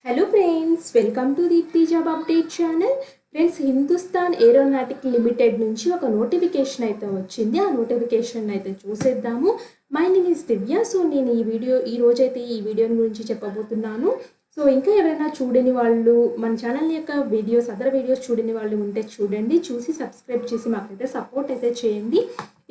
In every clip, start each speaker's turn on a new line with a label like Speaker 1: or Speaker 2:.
Speaker 1: Hello friends, welcome to Deepti job update channel. Friends, Hindustan aeronautic limited నుంచి ఒక notification అయితే వచ్చింది. ఆ నోటిఫికేషన్ అయితే చూసేద్దాము. My name is Divya. So నేను ఈ రోజైతే ఈ వీడియో గురించి చెప్పబోతున్నాను. సో ఇంకా ఎవరైనా చూడని వాళ్ళు మన ఛానల్ యొక్క అదర్ వీడియోస్ చూడని వాళ్ళు ఉంటే చూడండి, చూసి సబ్స్క్రైబ్ చేసి మాకైతే సపోర్ట్ అయితే చేయండి.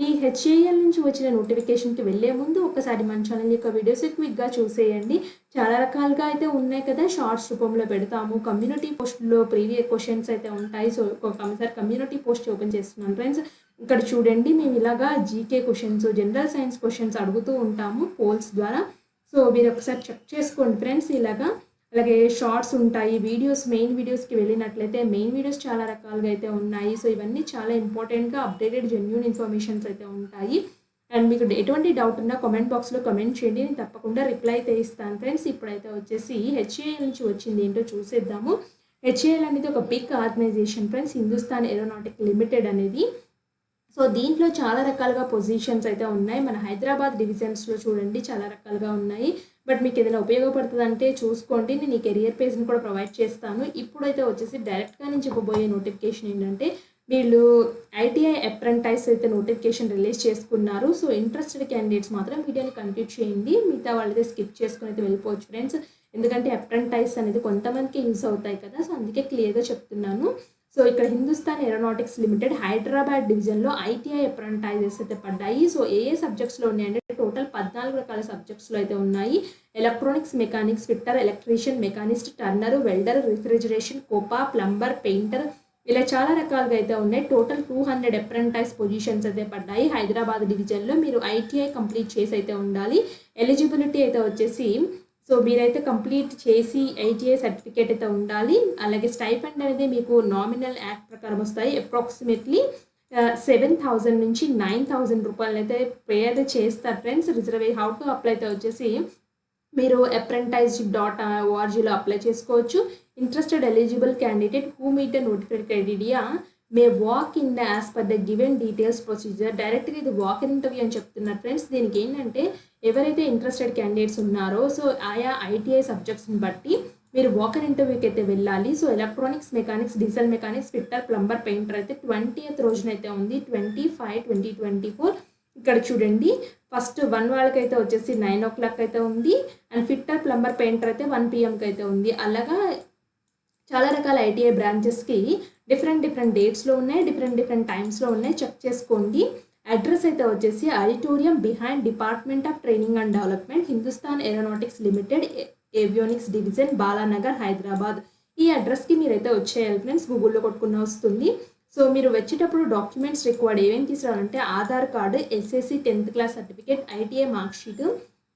Speaker 1: ఈ హెచ్ఏఎల్ నుంచి వచ్చిన నోటిఫికేషన్కి వెళ్ళే ముందు ఒకసారి మన ఛానల్ యొక్క వీడియోస్ క్విక్గా చూసేయండి. చాలా రకాలుగా అయితే ఉన్నాయి కదా, షార్ట్స్ రూపంలో పెడతాము. కమ్యూనిటీ పోస్ట్లో ప్రీవియస్ క్వశ్చన్స్ అయితే ఉంటాయి. సో ఒకసారి కమ్యూనిటీ పోస్ట్ ఓపెన్ చేస్తున్నాను ఫ్రెండ్స్. ఇక్కడ చూడండి, మేము ఇలాగా GK questions, general science questions అడుగుతూ ఉంటాము పోల్స్ ద్వారా. సో మీరు ఒకసారి చెక్ చేసుకోండి ఫ్రెండ్స్. అలాగే షార్ట్స్ ఉంటాయి, మెయిన్ వీడియోస్కి వెళ్ళినట్లయితే మెయిన్ వీడియోస్ చాలా రకాలుగా అయితే ఉన్నాయి. సో ఇవన్నీ చాలా ఇంపార్టెంట్గా అప్డేటెడ్ జెన్యూన్ ఇన్ఫర్మేషన్స్ అయితే ఉంటాయి. అండ్ మీకు ఎటువంటి డౌట్ ఉన్నా కామెంట్ బాక్స్లో కామెంట్ చేయండి, నేను తప్పకుండా రిప్లై అయితే ఇస్తాను ఫ్రెండ్స్. ఇప్పుడైతే వచ్చేసి హెచ్ఏఎల్ నుంచి వచ్చింది ఏంటో చూసేద్దాము. హెచ్ఏఎల్ అనేది ఒక big organization friends, Hindustan aeronautic limited అనేది. సో దీంట్లో చాలా రకాలుగా పొజిషన్స్ అయితే ఉన్నాయి. మన హైదరాబాద్ డివిజన్స్లో చూడండి చాలా రకాలుగా ఉన్నాయి. బట్ మీకు ఏదైనా ఉపయోగపడుతుంది అంటే చూసుకోండి, నేను ఈ కెరియర్ పేజ్ని కూడా ప్రొవైడ్ చేస్తాను. ఇప్పుడైతే వచ్చేసి డైరెక్ట్గా నేను చెప్పబోయే నోటిఫికేషన్ ఏంటంటే, వీళ్ళు ఐటీఐ అప్రెంటైస్ అయితే నోటిఫికేషన్ రిలీజ్ చేసుకున్నారు. సో ఇంట్రెస్టెడ్ క్యాండిడేట్స్ మాత్రం వీడియోని కంప్లీట్ చేయండి, మిగతా వాళ్ళైతే స్కిప్ చేసుకుని అయితే వెళ్ళిపోవచ్చు ఫ్రెండ్స్. ఎందుకంటే అప్రెంటైస్ అనేది కొంతమందికి యూస్ అవుతాయి కదా, సో అందుకే క్లియర్గా చెప్తున్నాను. సో ఇక్కడ హిందుస్థాన్ ఏరోనాటిక్స్ లిమిటెడ్ హైదరాబాద్ డివిజన్లో ఐటీఐ అప్రెంటైజెస్ అయితే పడ్డాయి. సో ఏ సబ్జెక్ట్స్లో ఉన్నాయంటే టోటల్ 14 రకాల సబ్జెక్ట్స్లో అయితే ఉన్నాయి. Electronics, mechanics, fitter, electrician, machinist, Turner, welder, refrigeration, Copa, plumber, painter, ఇలా చాలా రకాలుగా అయితే ఉన్నాయి. టోటల్ 200 అప్రెంటైజ్ పొజిషన్స్ అయితే పడ్డాయి హైదరాబాద్ డివిజన్లో. మీరు ఐటీఐ కంప్లీట్ చేసి అయితే ఉండాలి. ఎలిజిబిలిటీ అయితే వచ్చేసి, సో మీరైతే కంప్లీట్ చేసి ఐటీఐ సర్టిఫికేట్ అయితే ఉండాలి. అలాగే స్టైఫండ్ అనేది మీకు నామినల్ యాక్ట్ ప్రకారం వస్తాయి. అప్రాక్సిమేట్లీ 7,000 నుంచి 9,000 రూపాయలు అయితే పే అయితే చేస్తారు ఫ్రెండ్స్. హౌ టు అప్లై అయితే వచ్చేసి మీరు apprenticeship.orgలో అప్లై చేసుకోవచ్చు. Interested eligible candidate who meet the notified criteria May walk in the as per the given details procedure. డైరెక్ట్గా ఇది వాక్ ఇన్ ఇంటర్వ్యూ అని చెప్తున్నారు ఫ్రెండ్స్. దీనికి ఏంటంటే, ఎవరైతే ఇంట్రెస్టెడ్ క్యాండిడేట్స్ ఉన్నారో సో ఆయా ఐటీఐ సబ్జెక్ట్స్ని బట్టి మీరు వాక్ ఇన్ ఇంటర్వ్యూకి అయితే వెళ్ళాలి. So electronics, mechanics, diesel mechanics, fitter, plumber, painter అయితే 20th రోజునైతే ఉంది, 25/2024. ఇక్కడ చూడండి, ఫస్ట్ 1 వాళ్ళకైతే వచ్చేసి 9 o'clock అయితే ఉంది. అండ్ ఫిట్టర్, ప్లంబర్, పెయింటర్ అయితే 1 PM అయితే ఉంది. అలాగా చాలా రకాల ఐటీఐ బ్రాంచెస్కి డిఫరెంట్ డేట్స్లో ఉన్నాయి, డిఫరెంట్ టైమ్స్లో ఉన్నాయి. చెక్ చేసుకోండి. అడ్రస్ అయితే వచ్చేసి auditorium behind department of training and development, Hindustan aeronautics limited, ఏవియోనిక్స్ division, Balanagar, Hyderabad. ఈ అడ్రస్కి మీరైతే వచ్చేయాలి ఫ్రెండ్స్. గూగుల్లో కొట్టుకున్న వస్తుంది. సో మీరు వచ్చేటప్పుడు డాక్యుమెంట్స్ రిక్వైర్డ్ ఏమేమి తీసుకురావాలంటే, Aadhaar card, SSC 10th class certificate, ITI mark sheet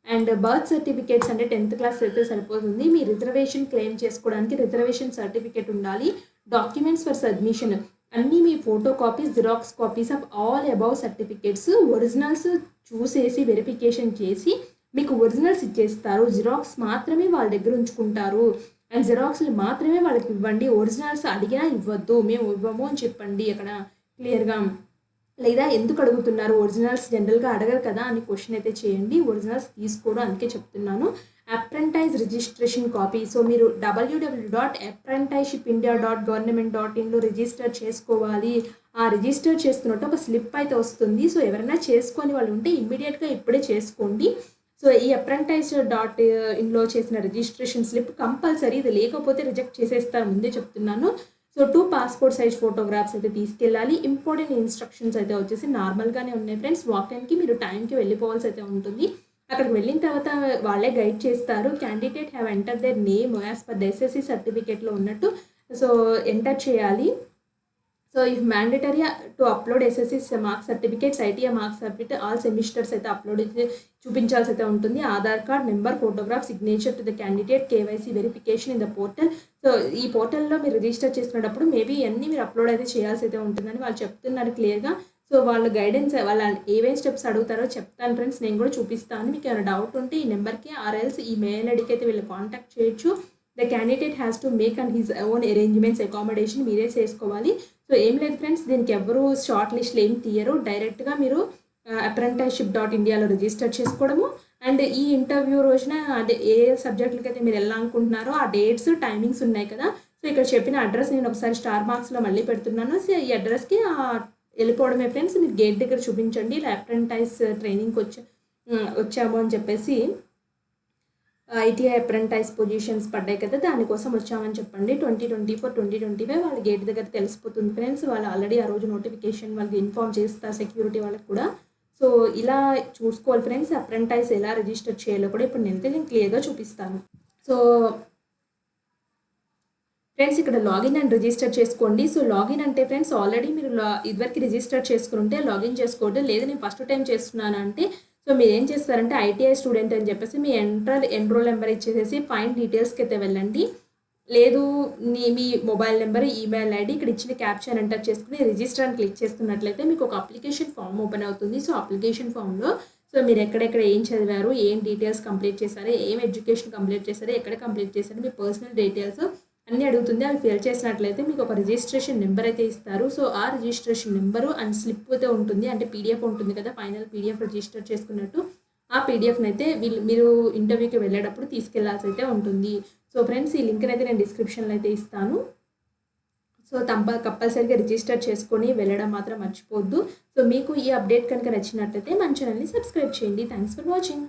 Speaker 1: and birth certificates అంటే 10th క్లాస్ అయితే సరిపోతుంది. మీ రిజర్వేషన్ క్లెయిమ్ చేసుకోవడానికి రిజర్వేషన్ సర్టిఫికేట్ ఉండాలి. డాక్యుమెంట్స్ ఫర్ సబ్మిషన్ అన్నీ మీ photo copies, xerox copies of all above certificates. Originals చూసేసి వెరిఫికేషన్ చేసి మీకు ఒరిజినల్స్ ఇచ్చేస్తారు. జిరాక్స్ మాత్రమే వాళ్ళ దగ్గర ఉంచుకుంటారు. అండ్ జిరాక్స్లు మాత్రమే వాళ్ళకి ఇవ్వండి. ఒరిజినల్స్ అడిగినా ఇవ్వద్దు, మేము ఇవ్వము అని చెప్పండి అక్కడ క్లియర్గా. లేదా ఎందుకు అడుగుతున్నారు, ఒరిజినల్స్ జనరల్గా అడగరు కదా అని క్వశ్చన్ అయితే చేయండి. ఒరిజినల్స్ తీసుకోవడం, అందుకే చెప్తున్నాను. అప్రెంటైజ్ రిజిస్ట్రేషన్ కాపీ. సో మీరు www.apprenticeshipindia.government.inలో రిజిస్టర్ చేసుకోవాలి. ఆ రిజిస్టర్ చేస్తున్నట్టు ఒక స్లిప్ అయితే వస్తుంది. సో ఎవరైనా చేసుకొని వాళ్ళు ఉంటే ఇమ్మీడియట్గా ఇప్పుడే చేసుకోండి. సో ఈ apprenticeship.inలో చేసిన రిజిస్ట్రేషన్ స్లిప్ కంపల్సరీ, ఇది లేకపోతే రిజెక్ట్ చేసేస్తారు, ముందే చెప్తున్నాను. సో 2 passport size ఫోటోగ్రాఫ్స్ అయితే తీసుకెళ్ళాలి. ఇంపార్టెంట్ ఇన్స్ట్రక్షన్స్ అయితే వచ్చేసి నార్మల్గానే ఉన్నాయి ఫ్రెండ్స్. వాకిన్కి మీరు టైంకి వెళ్ళిపోవాల్సి అయితే ఉంటుంది. అక్కడికి వెళ్ళిన తర్వాత వాళ్ళే గైడ్ చేస్తారు. Candidate have enter their name as per the SSC సర్టిఫికేట్లో ఉన్నట్టు సో ఎంటర్ చేయాలి. So if mandatory to upload SSC marks certificates, ITI marks certificate, all semesters అయితే అప్లోడ్ అయితే చూపించాల్సి అయితే ఉంటుంది. Aadhaar card number, photograph, signature to the candidate, KYC verification in the portal. So ఈ పోర్టల్లో మీరు రిజిస్టర్ చేసుకునేటప్పుడు మేబీ అన్నీ మీరు అప్లోడ్ అయితే చేయాల్సి అయితే ఉంటుందని వాళ్ళు చెప్తున్నారు క్లియర్గా. సో వాళ్ళ గైడెన్స్, వాళ్ళ ఏమేమి స్టెప్స్ అడుగుతారో చెప్తాను ఫ్రెండ్స్, నేను కూడా చూపిస్తాను. మీకు ఏమైనా డౌట్ ఉంటే ఈ నెంబర్కి ఆర్ఎల్స్ ఈ మెయిల్ ఐడికి అయితే వీళ్ళు కాంటాక్ట్ చేయొచ్చు. The candidate has to make and his own arrangements, accommodation మీరే చేసుకోవాలి. సో ఏం లేదు ఫ్రెండ్స్, దీనికి ఎవరు షార్ట్ లిస్ట్లు ఏం తీయరు. డైరెక్ట్గా మీరు apprenticeship.indiaలో రిజిస్టర్ చేసుకోవడము అండ్ ఈ ఇంటర్వ్యూ రోజున అదే ఏ సబ్జెక్టులకి అయితే మీరు వెళ్ళాలనుకుంటున్నారో ఆ డేట్స్ టైమింగ్స్ ఉన్నాయి కదా. సో ఇక్కడ చెప్పిన అడ్రస్ నేను ఒకసారి స్టార్ మార్క్స్లో మళ్ళీ పెడుతున్నాను. సో ఈ అడ్రస్కి వెళ్ళిపోవడమే ఫ్రెండ్స్. మీరు గేట్ దగ్గర చూపించండి ఇలా అప్రెంటైజ్ ట్రైనింగ్కి వచ్చాము అని చెప్పేసి, ఐటీఐ అప్రెంటైజ్ పొజిషన్స్ పడ్డాయి కదా దానికోసం వచ్చామని చెప్పండి. 2024 2025 వాళ్ళ గేట్ దగ్గర తెలిసిపోతుంది ఫ్రెండ్స్. వాళ్ళు ఆల్రెడీ ఆ రోజు నోటిఫికేషన్ వాళ్ళకి ఇన్ఫామ్ చేస్తారు సెక్యూరిటీ వాళ్ళకి కూడా. సో ఇలా చూసుకోవాలి ఫ్రెండ్స్. అప్రెంటైజ్ ఎలా రిజిస్టర్ చేయాలో కూడా ఇప్పుడు నేను క్లియర్గా చూపిస్తాను. సో ఫ్రెండ్స్ ఇక్కడ లాగిన్ అండ్ రిజిస్టర్ చేసుకోండి. సో లాగిన్ అంటే ఫ్రెండ్స్ ఆల్రెడీ మీరు ఇదివరకు రిజిస్టర్ చేసుకుంటే లాగిన్ చేసుకోండి. లేదు నేను ఫస్ట్ టైం చేస్తున్నాను అంటే సో మీరు ఏం చేస్తారంటే ఐటీఐ స్టూడెంట్ అని చెప్పేసి మీ ఎన్రోల్ నెంబర్ ఇచ్చేసేసి ఫైండ్ డీటెయిల్స్కి అయితే వెళ్ళండి. లేదు మీ మొబైల్ నెంబర్, ఈమెయిల్ ఐడి ఇక్కడ ఇచ్చిన క్యాప్షన్ ఎంటర్ చేసుకుని రిజిస్టర్ అని క్లిక్ చేస్తున్నట్లయితే మీకు ఒక అప్లికేషన్ ఫామ్ ఓపెన్ అవుతుంది. సో అప్లికేషన్ ఫామ్లో సో మీరు ఎక్కడెక్కడ ఏం చదివారు, ఏం డీటెయిల్స్ కంప్లీట్ చేశారు, ఏం ఎడ్యుకేషన్ కంప్లీట్ చేశారు, ఎక్కడ కంప్లీట్ చేశారు, మీ పర్సనల్ డీటెయిల్స్ అన్నీ అడుగుతుంది. అవి ఫిల్ చేసినట్లయితే మీకు ఒక రిజిస్ట్రేషన్ నెంబర్ అయితే ఇస్తారు. సో ఆ రిజిస్ట్రేషన్ నెంబరు అండ్ స్లిప్ అయితే ఉంటుంది, అంటే పీడిఎఫ్ ఉంటుంది కదా ఫైనల్ పీడిఎఫ్ రిజిస్టర్ చేసుకున్నట్టు. ఆ పీడిఎఫ్ని అయితే మీరు ఇంటర్వ్యూకి వెళ్ళేటప్పుడు తీసుకెళ్లాల్సి అయితే ఉంటుంది. సో ఫ్రెండ్స్ ఈ లింక్ని అయితే నేను డిస్క్రిప్షన్లో అయితే ఇస్తాను. సో కంపల్సరీగా రిజిస్టర్ చేసుకొని వెళ్ళడం మాత్రం మర్చిపోవద్దు. సో మీకు ఈ అప్డేట్ కనుక నచ్చినట్లయితే మన ఛానల్ని సబ్స్క్రైబ్ చేయండి. Thanks for watching.